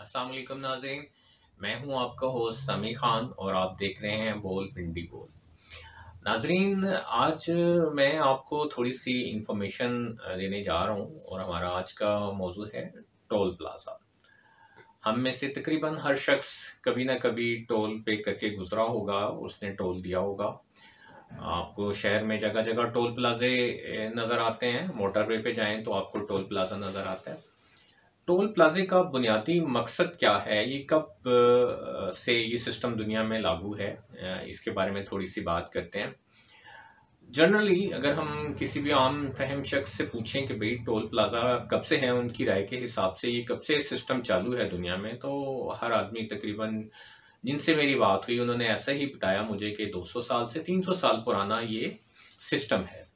अस्सलाम वालेकुम नाज़रीन, मैं हूं आपका होस्ट समी खान और आप देख रहे हैं बोल पिंडी बोल। नाज़रीन, आज मैं आपको थोड़ी सी इंफॉर्मेशन देने जा रहा हूं और हमारा आज का मौजू है टोल प्लाज़ा। हम में से तकरीबन हर शख्स कभी ना कभी टोल पे करके गुजरा होगा, उसने टोल दिया होगा। आपको शहर में जगह जगह टोल प्लाजे नज़र आते हैं। मोटरवे पे जाएं तो आपको टोल प्लाजा नज़र आता है। टोल प्लाजे का बुनियादी मकसद क्या है, ये कब से ये सिस्टम दुनिया में लागू है, इसके बारे में थोड़ी सी बात करते हैं। जनरली अगर हम किसी भी आम फहम शख्स से पूछें कि भाई टोल प्लाज़ा कब से है, उनकी राय के हिसाब से ये कब से सिस्टम चालू है दुनिया में, तो हर आदमी तकरीबन जिनसे मेरी बात हुई उन्होंने ऐसा ही बताया मुझे कि 200 साल से 300 साल पुराना ये सिस्टम है।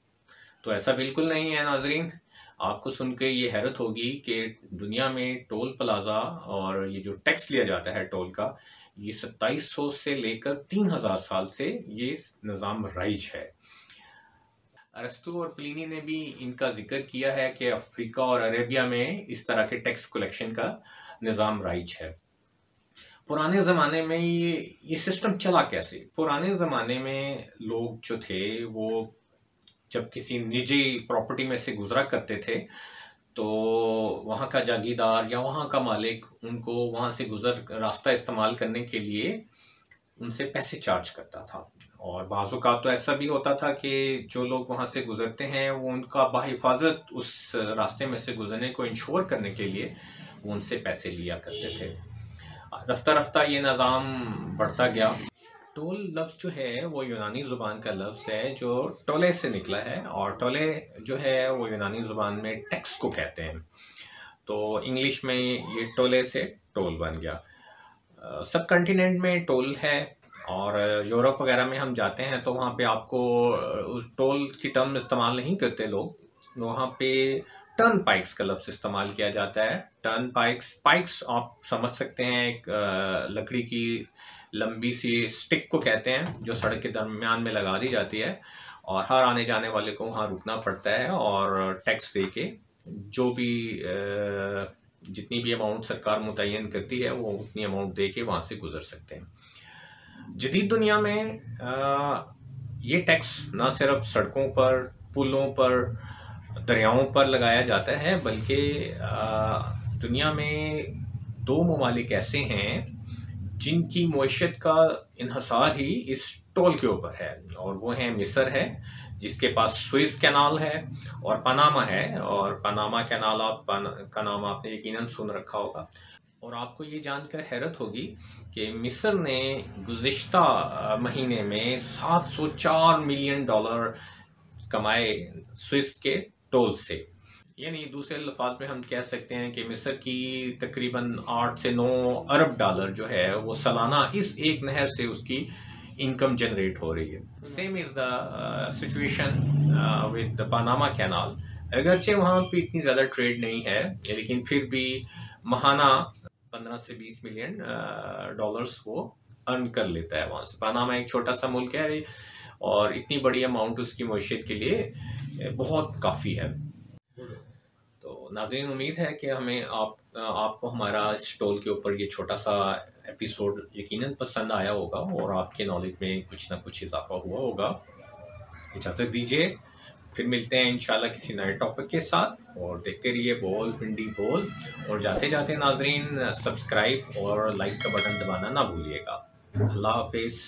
तो ऐसा बिल्कुल नहीं है नाजरीन। आपको सुन के ये हैरत होगी कि दुनिया में टोल प्लाज़ा और ये जो टैक्स लिया जाता है टोल का, ये 2700 से लेकर 3000 साल से ये निज़ाम राइज है। अरस्तु और प्लिनी ने भी इनका जिक्र किया है कि अफ्रीका और अरेबिया में इस तरह के टैक्स कलेक्शन का निज़ाम राइज है। पुराने ज़माने में ये सिस्टम चला कैसे? पुराने ज़माने में लोग जो थे वो जब किसी निजी प्रॉपर्टी में से गुजरा करते थे तो वहाँ का जागीरदार या वहाँ का मालिक उनको वहाँ से रास्ता इस्तेमाल करने के लिए उनसे पैसे चार्ज करता था। और बाज़ औक़ात तो ऐसा भी होता था कि जो लोग वहाँ से गुजरते हैं वो उनका बाहिफाजत उस रास्ते में से गुजरने को इंश्योर करने के लिए वो उनसे पैसे लिया करते थे। रफ्ता रफ्ता ये निज़ाम बढ़ता गया। टोल लफ्ज़ जो है वो यूनानी ज़ुबान का लफ्ज़ है जो टोले से निकला है, और टोले जो है वो यूनानी ज़ुबान में टैक्स को कहते हैं। तो इंग्लिश में ये टोले से टोल बन गया। सब कॉन्टिनेंट में टोल है, और यूरोप वगैरह में हम जाते हैं तो वहाँ पे आपको उस टोल की टर्म इस्तेमाल नहीं करते लोग। वहाँ पे टर्न पाइक्स का लफ्ज़ इस्तेमाल किया जाता है। टर्न पाइक्स आप समझ सकते हैं, एक लकड़ी की लंबी सी स्टिक को कहते हैं जो सड़क के दरमियान में लगा दी जाती है, और हर आने जाने वाले को वहाँ रुकना पड़ता है और टैक्स दे के जो भी जितनी भी अमाउंट सरकार मुतय्यन करती है वो उतनी अमाउंट दे के वहाँ से गुजर सकते हैं। जदीद दुनिया में ये टैक्स ना सिर्फ सड़कों पर, पुलों पर, दरियाओं पर लगाया जाता है, बल्कि दुनिया में 2 ममालिक ऐसे हैं जिनकी मईशत का इन्हसार ही इस टोल के ऊपर है, और वो हैं मिस्र है जिसके पास सुएज़ कैनाल है, और पनामा है। और पनामा कैनाल का नाम आपने यकीनन सुन रखा होगा। और आपको ये जानकर हैरत होगी कि मिस्र ने गुज़िश्ता महीने में $704 मिलियन कमाए सुइस के टोल से। यानी दूसरे अल्फाज में हम कह सकते हैं कि मिस्र की तकरीबन 8 से 9 अरब डॉलर जो है वो सालाना इस एक नहर से उसकी इनकम जनरेट हो रही है। Same is the situation with the Panama canal. अगरचे वहाँ पे इतनी ज़्यादा ट्रेड नहीं है, लेकिन फिर भी महाना 15 से 20 मिलियन डॉलर्स वो अर्न कर लेता है वहाँ से। पनामा एक छोटा सा मुल्क है और इतनी बड़ी अमाउंट उसकी मईशत के लिए बहुत काफ़ी है। तो नाज़रीन, उम्मीद है कि हमें आपको हमारा इस टोल के ऊपर ये छोटा सा एपिसोड यकीनन पसंद आया होगा और आपके नॉलेज में कुछ ना कुछ इजाफा हुआ होगा। इजाज़त दीजिए, फिर मिलते हैं इंशाल्लाह किसी नए टॉपिक के साथ, और देखते रहिए बोल पिंडी बोल। और जाते जाते नाज़रीन, सब्सक्राइब और लाइक का बटन दबाना ना भूलिएगा। अल्लाह हाफिज़।